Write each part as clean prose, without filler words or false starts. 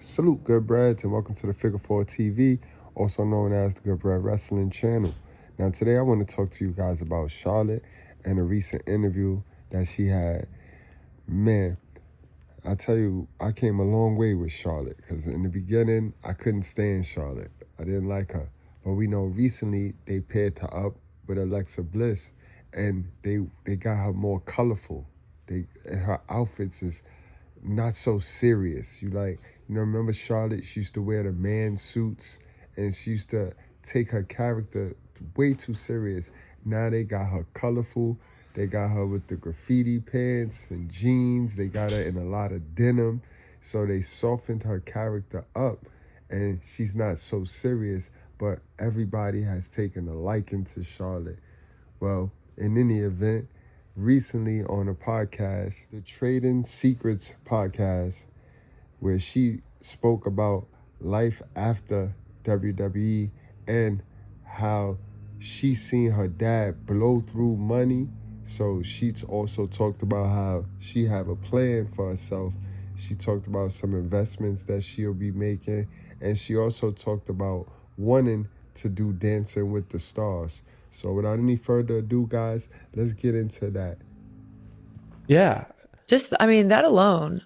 Salute Goodbreads and welcome to the Figure 4 TV, also known as the Goodbread Wrestling Channel. Now today I want to talk to you guys about Charlotte and a recent interview that she had. Man, I tell you, I came a long way with Charlotte because in the beginning I couldn't stand Charlotte. I didn't like her. But we know recently they paired her up with Alexa Bliss and they got her more colorful. Her outfits is not so serious. Remember Charlotte? She used to wear the man suits and she used to take her character way too serious. Now they got her colorful. They got her with the graffiti pants and jeans. They got her in a lot of denim. So they softened her character up and she's not so serious, but everybody has taken a liking to Charlotte. Well, in any event, recently on a podcast, the Trading Secrets podcast, where she spoke about life after WWE and how she seen her dad blow through money. So she also talked about how she have a plan for herself. She talked about some investments that she'll be making. And she also talked about wanting to do Dancing with the Stars. So without any further ado, guys, let's get into that. Yeah. That alone,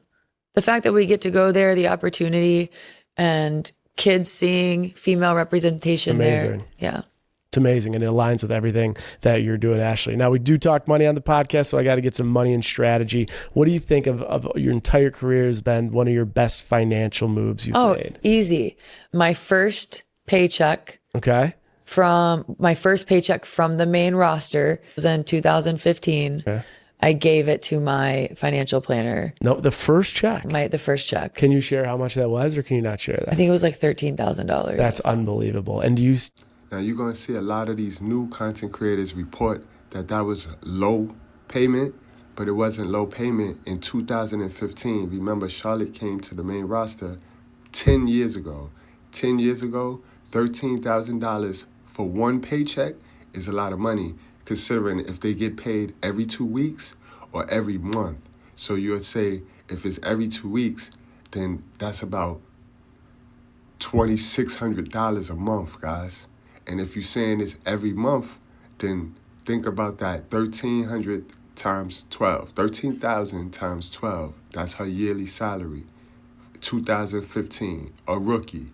the fact that we get to go there, the opportunity, and kids seeing female representation there. Yeah. It's amazing, and it aligns with everything that you're doing, Ashley. Now, we do talk money on the podcast, so I got to get some money and strategy. What do you think of your entire career has been one of your best financial moves you've made? Easy. My first paycheck. Okay. From the main roster was in 2015. Okay. I gave it to my financial planner. No, the first check? The first check. Can you share how much that was, or can you not share that? I think it was like $13,000. That's unbelievable. And Now you're going to see a lot of these new content creators report that was low payment, but it wasn't low payment in 2015. Remember, Charlotte came to the main roster 10 years ago. 10 years ago, $13,000 for one paycheck is a lot of money, considering if they get paid every 2 weeks or every month. So you would say if it's every 2 weeks, then that's about $2,600 a month, guys. And if you're saying it's every month, then think about that. 1,300 times 12. 13,000 times 12. That's her yearly salary. 2015, a rookie.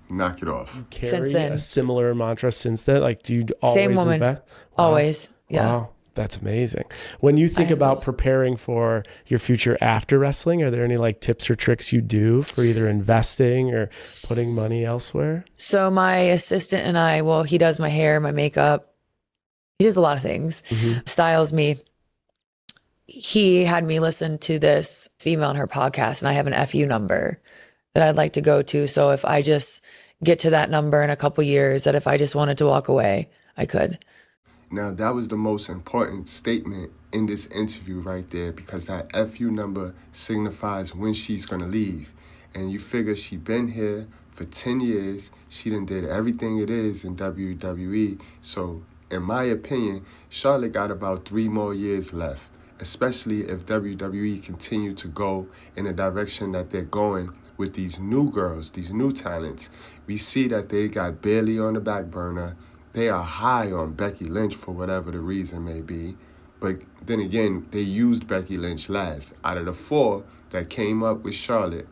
Knock it off. You carry a similar mantra since then? Like, do you always Same woman. invest? Wow. Always. Yeah. Wow. That's amazing. When you think about preparing for your future after wrestling, are there any tips or tricks you do for either investing or putting money elsewhere? So my assistant and I, he does my hair, my makeup. He does a lot of things. Mm-hmm. Styles me. He had me listen to this female on her podcast, and I have an FU number that I'd like to go to. So if I just get to that number in a couple years, that if I just wanted to walk away, I could. Now, that was the most important statement in this interview right there, because that FU number signifies when she's going to leave. And you figure she been here for 10 years. She done did everything it is in WWE. So, in my opinion, Charlotte got about 3 more years left, especially if WWE continue to go in the direction that they're going with these new girls, these new talents. We see that they got Bayley on the back burner. They are high on Becky Lynch for whatever the reason may be. But then again, they used Becky Lynch last. Out of the 4 that came up with Charlotte,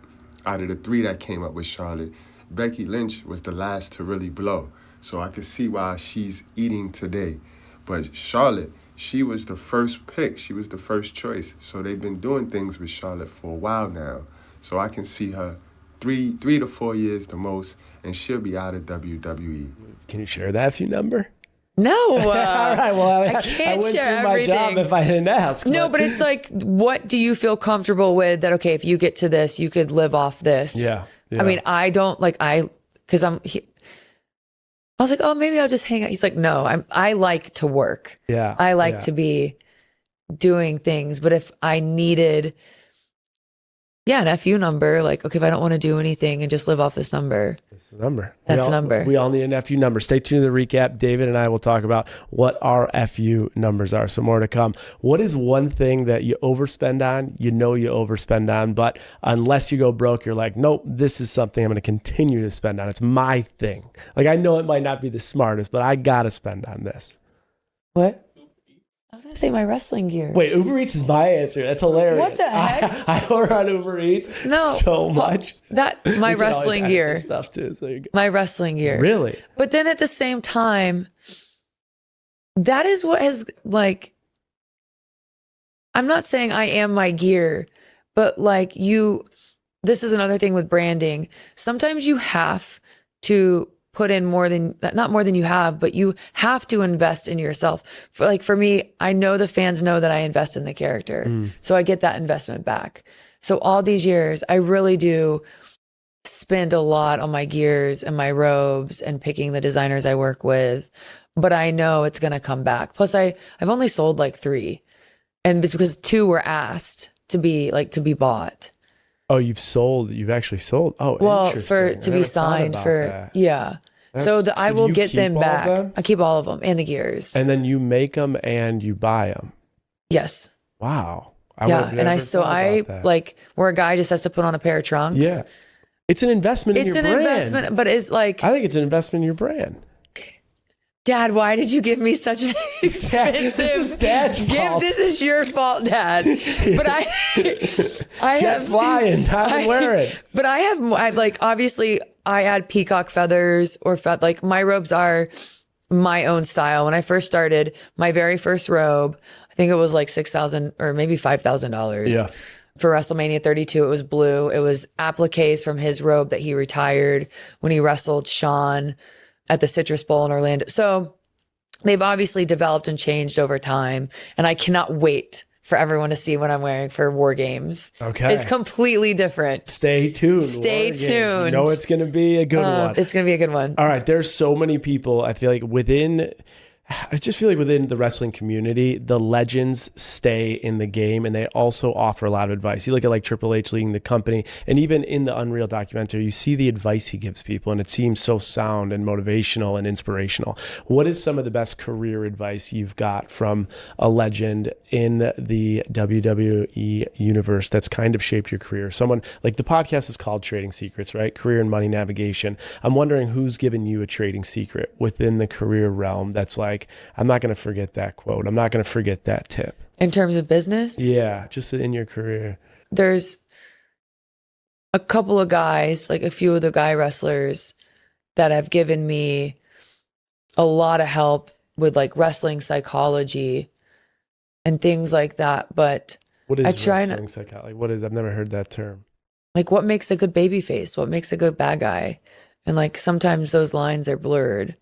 out of the 3 that came up with Charlotte, Becky Lynch was the last to really blow. So I can see why she's eating today. But Charlotte, she was the first pick. She was the first choice. So they've been doing things with Charlotte for a while now. So I can see her 3 to 4 years the most, and she'll be out of WWE. Can you share that FU number? No. All right. Well, I can't wouldn't share do my job if I didn't ask. No, but it's what do you feel comfortable with that, okay, if you get to this, you could live off this? Yeah. I mean, I don't because I was like, oh, maybe I'll just hang out. He's like, no, I like to work. Yeah. I like to be doing things. But if I needed, Yeah, an FU number. Like, okay, if I don't want to do anything and just live off this number. That's the number. That's the number. We all need an FU number. Stay tuned to the recap. David and I will talk about what our FU numbers are. So more to come. What is one thing that you overspend on? You know you overspend on, but unless you go broke, you're like, nope, this is something I'm going to continue to spend on. It's my thing. Like, I know it might not be the smartest, but I got to spend on this. What? I was going to say my wrestling gear. Wait, Uber Eats is my answer. That's hilarious. What the heck? I order on Uber Eats so much. My wrestling gear. Stuff too, so you go. My wrestling gear. Really? But then at the same time, that is what has, like, I'm not saying I am my gear, but like this is another thing with branding. Sometimes you have to put in not more than you have, but you have to invest in yourself. For me, I know the fans know that I invest in the character. So I get that investment back. So all these years, I really do spend a lot on my gears and my robes and picking the designers I work with, but I know it's going to come back. Plus I've only sold like 3, and it's because 2 were asked to be bought. Oh, you've actually sold. Oh, well, interesting. to be signed for that. Yeah. I will get them back. I keep all of them and the gears. And then you make them and you buy them. Yes. Wow. I like where a guy just has to put on a pair of trunks. Yeah. It's an investment in your brand. It's an investment, but it's like, I think it's an investment in your brand. Dad, why did you give me such an expensive This is Dad's fault. This is your fault, Dad. But I Jet flying, time to wear it. But I like, obviously I add peacock feathers like my robes are my own style. When I first started, my very first robe, I think it was like $6,000 or maybe $5,000. Yeah. For WrestleMania 32, it was blue. It was appliques from his robe that he retired when he wrestled Shawn at the Citrus Bowl in Orlando. So they've obviously developed and changed over time. And I cannot wait for everyone to see what I'm wearing for War Games. Okay. It's completely different. Stay tuned. Stay tuned. You know it's going to be a good one. It's going to be a good one. All right. There's so many people, I feel like I just feel like within the wrestling community, the legends stay in the game and they also offer a lot of advice. You look at like Triple H leading the company, and even in the Unreal documentary, you see the advice he gives people and it seems so sound and motivational and inspirational. What is some of the best career advice you've got from a legend in the WWE universe that's kind of shaped your career? Someone like, the podcast is called Trading Secrets, right? Career and Money Navigation. I'm wondering who's given you a trading secret within the career realm that's like, I'm not going to forget that quote. I'm not going to forget that tip. In terms of business? Yeah, just in your career. There's a couple of guys, like a few of the guy wrestlers that have given me a lot of help with like wrestling psychology and things like that. But what is wrestling psychology? What is, I've never heard that term. Like, what makes a good baby face? What makes a good bad guy? And like, sometimes those lines are blurred.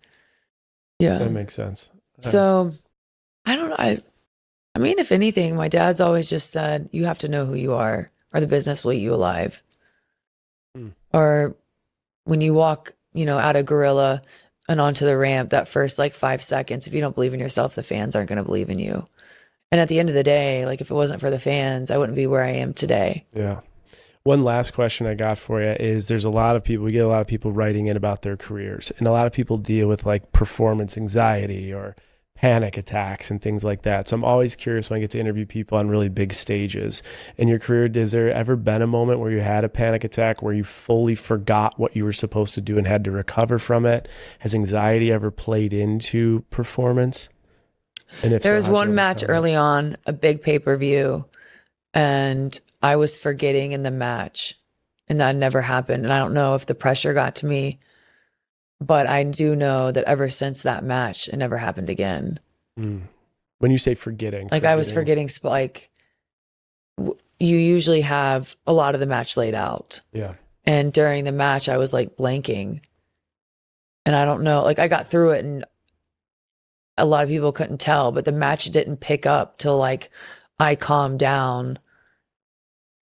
Yeah. That makes sense. So I don't know. I mean, if anything, my dad's always just said, you have to know who you are or the business will eat you alive. Or when you walk, out of Gorilla and onto the ramp, that first like 5 seconds, if you don't believe in yourself, the fans aren't going to believe in you. And at the end of the day, like if it wasn't for the fans, I wouldn't be where I am today. Yeah. One last question I got for you is we get a lot of people writing in about their careers, and a lot of people deal with like performance anxiety or panic attacks and things like that. So I'm always curious when I get to interview people on really big stages. In your career, has there ever been a moment where you had a panic attack where you fully forgot what you were supposed to do and had to recover from it? Has anxiety ever played into performance? And if there was one match early on, a big pay-per-view, and I was forgetting in the match, and that never happened. And I don't know if the pressure got to me, but I do know that ever since that match, it never happened again. When you say forgetting. I was forgetting, like you usually have a lot of the match laid out. Yeah. And during the match, I was like blanking. And I don't know, like I got through it and a lot of people couldn't tell, but the match didn't pick up till like I calmed down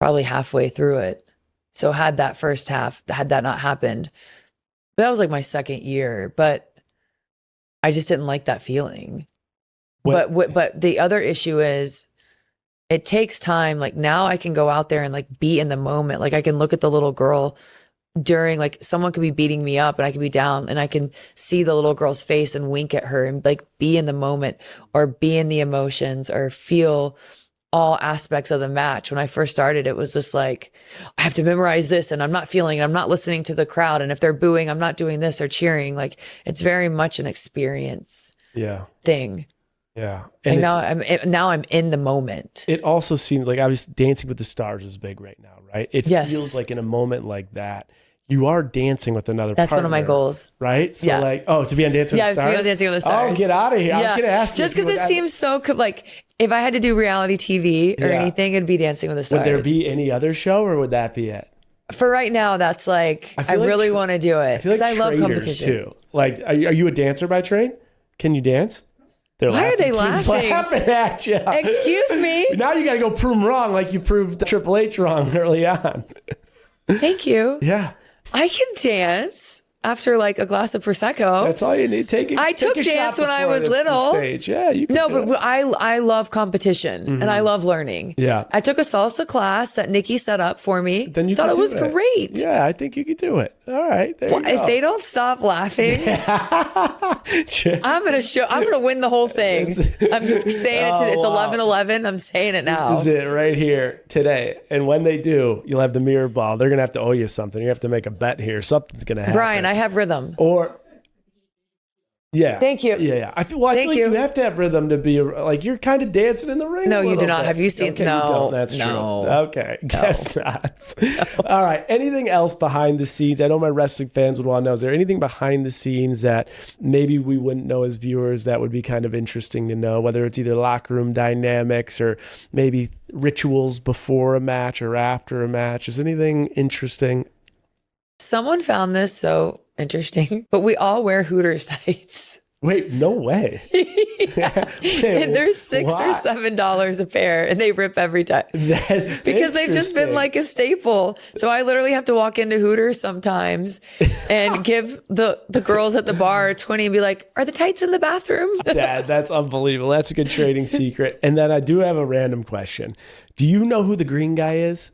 probably halfway through it. So had that not happened, but that was like my second year, but I just didn't like that feeling. But the other issue is it takes time. Like now I can go out there and like be in the moment. Like I can look at the little girl during, like someone could be beating me up and I could be down and I can see the little girl's face and wink at her and like be in the moment or be in the emotions or feel all aspects of the match. When I first started, it was just like, I have to memorize this and I'm not feeling it. I'm not listening to the crowd. And if they're booing, I'm not doing this or cheering. Like it's very much an experience thing. Yeah. And now I'm in the moment. It also seems like obviously Dancing with the Stars is big right now, right? It feels like in a moment like that, you are dancing with another That's partner, one of my goals. right? So like, to be on Dancing with the Stars? Yeah, to be on Dancing with the Stars. Oh, get out of here. I was going to ask you. Just because it seems so, like, if I had to do reality TV or anything, it'd be Dancing with the Stars. Would there be any other show or would that be it? For right now, that's like, I really want to do it. Because I love competition. Too. Like, are you a dancer by trade? Can you dance? Why are they laughing? Laughing at you. Excuse me? Now you got to go prove them wrong like you proved Triple H wrong early on. Thank you. Yeah. I can dance after like a glass of Prosecco. That's all you need. I took dance when I was little. Stage. Yeah, you can but I love competition and I love learning. Yeah. I took a salsa class that Nikki set up for me. Then you thought it was great. Yeah, I think you could do it. All right. There you go. If they don't stop laughing, I'm gonna win the whole thing. I'm just saying it. It's 11:11. I'm saying it now. This is it right here today. And when they do, you'll have the mirror ball. They're gonna have to owe you something. You have to make a bet here. Something's gonna happen. Brian, I have rhythm. Thank you. Yeah. I feel like you have to have rhythm to be like you're kind of dancing in the ring. No, you do not. Have you seen? Okay, no, you don't. That's true. Okay, guess not. All right. Anything else behind the scenes? I know my wrestling fans would want to know. Is there anything behind the scenes that maybe we wouldn't know as viewers that would be kind of interesting to know? Whether it's either locker room dynamics or maybe rituals before a match or after a match. Is anything interesting? Someone found this so interesting, but we all wear Hooters tights. Wait, no way. And they're $6 or $7 a pair and they rip every time because they've just been like a staple. So I literally have to walk into Hooters sometimes and give the girls at the bar 20 and be like, are the tights in the bathroom? That's unbelievable. That's a good trading secret. And then I do have a random question. Do you know who the green guy is?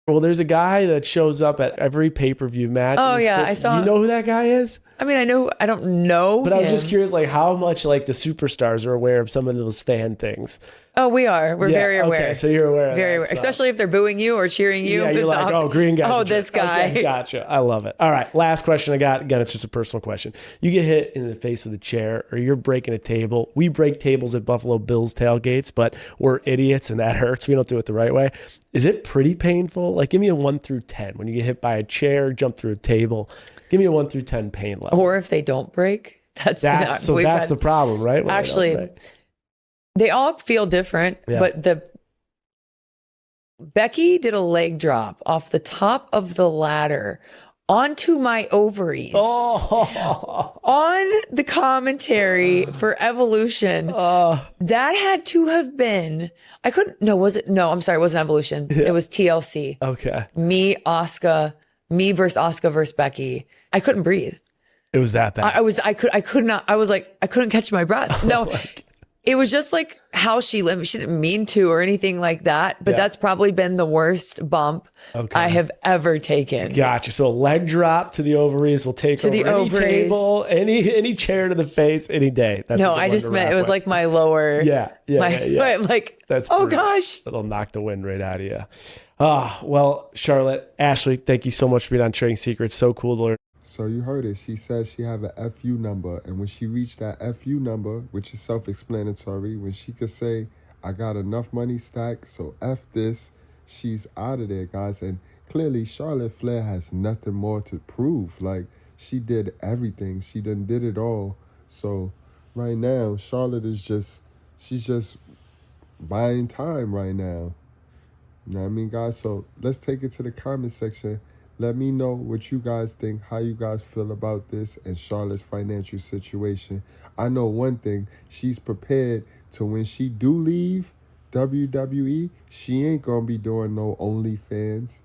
Well, there's a guy that shows up at every pay-per-view match. Oh, yeah. I saw. Do you know who that guy is? I mean, I don't know. But I was just curious, like, how much, like, the superstars are aware of some of those fan things. Oh, we are. We're very aware. Okay, so you're aware. Very aware. Especially if they're booing you or cheering you. Yeah, you're like, green guy. Oh, this guy. Okay, gotcha. I love it. All right, last question I got. Again, it's just a personal question. You get hit in the face with a chair or you're breaking a table. We break tables at Buffalo Bills tailgates, but we're idiots and that hurts. We don't do it the right way. Is it pretty painful? Like, give me a 1 through 10 when you get hit by a chair, jump through a table. Give me a 1 through 10 pain level. Or if they don't break, that's the problem, right? When actually, they all feel different, but Becky did a leg drop off the top of the ladder onto my ovaries on the commentary for Evolution. That had to have been, I'm sorry, it wasn't Evolution. Yeah. It was TLC. Okay. Me versus Asuka versus Becky. I couldn't breathe. It was that bad. I couldn't catch my breath. No, it was just like how she lived. She didn't mean to or anything like that, but that's probably been the worst bump I have ever taken. Gotcha. So a leg drop to the ovaries will take over any table, any chair to the face, any day. That's no, I just meant it was like my lower. Yeah. Like, that's brutal. Gosh. It'll knock the wind right out of you. Well, Charlotte, Ashley, thank you so much for being on Trading Secrets. So cool to learn. So you heard it. She says she have a FU number. And when she reached that FU number, which is self-explanatory, when she could say, I got enough money stacked, so F this, she's out of there, guys. And clearly, Charlotte Flair has nothing more to prove. Like, she did everything. She done did it all. So right now, Charlotte is she's just buying time right now. You know what I mean, guys? So let's take it to the comment section. Let me know what you guys think, how you guys feel about this and Charlotte's financial situation. I know one thing, she's prepared to when she do leave WWE, she ain't gonna be doing no OnlyFans.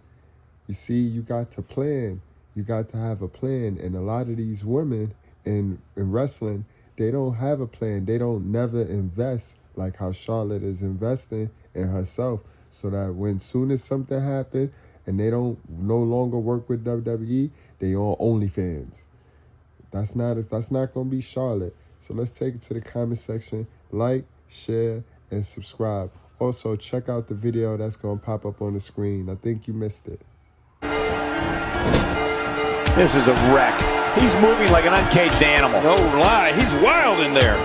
You see, you got to plan. You got to have a plan. And a lot of these women in wrestling, they don't have a plan. They don't never invest like how Charlotte is investing in herself, so that when soon as something happens and they don't no longer work with WWE, they on OnlyFans. That's not gonna be Charlotte. So let's take it to the comment section. Like, share, and subscribe. Also, check out the video that's gonna pop up on the screen. I think you missed it. This is a wreck. He's moving like an uncaged animal. No lie, he's wild in there.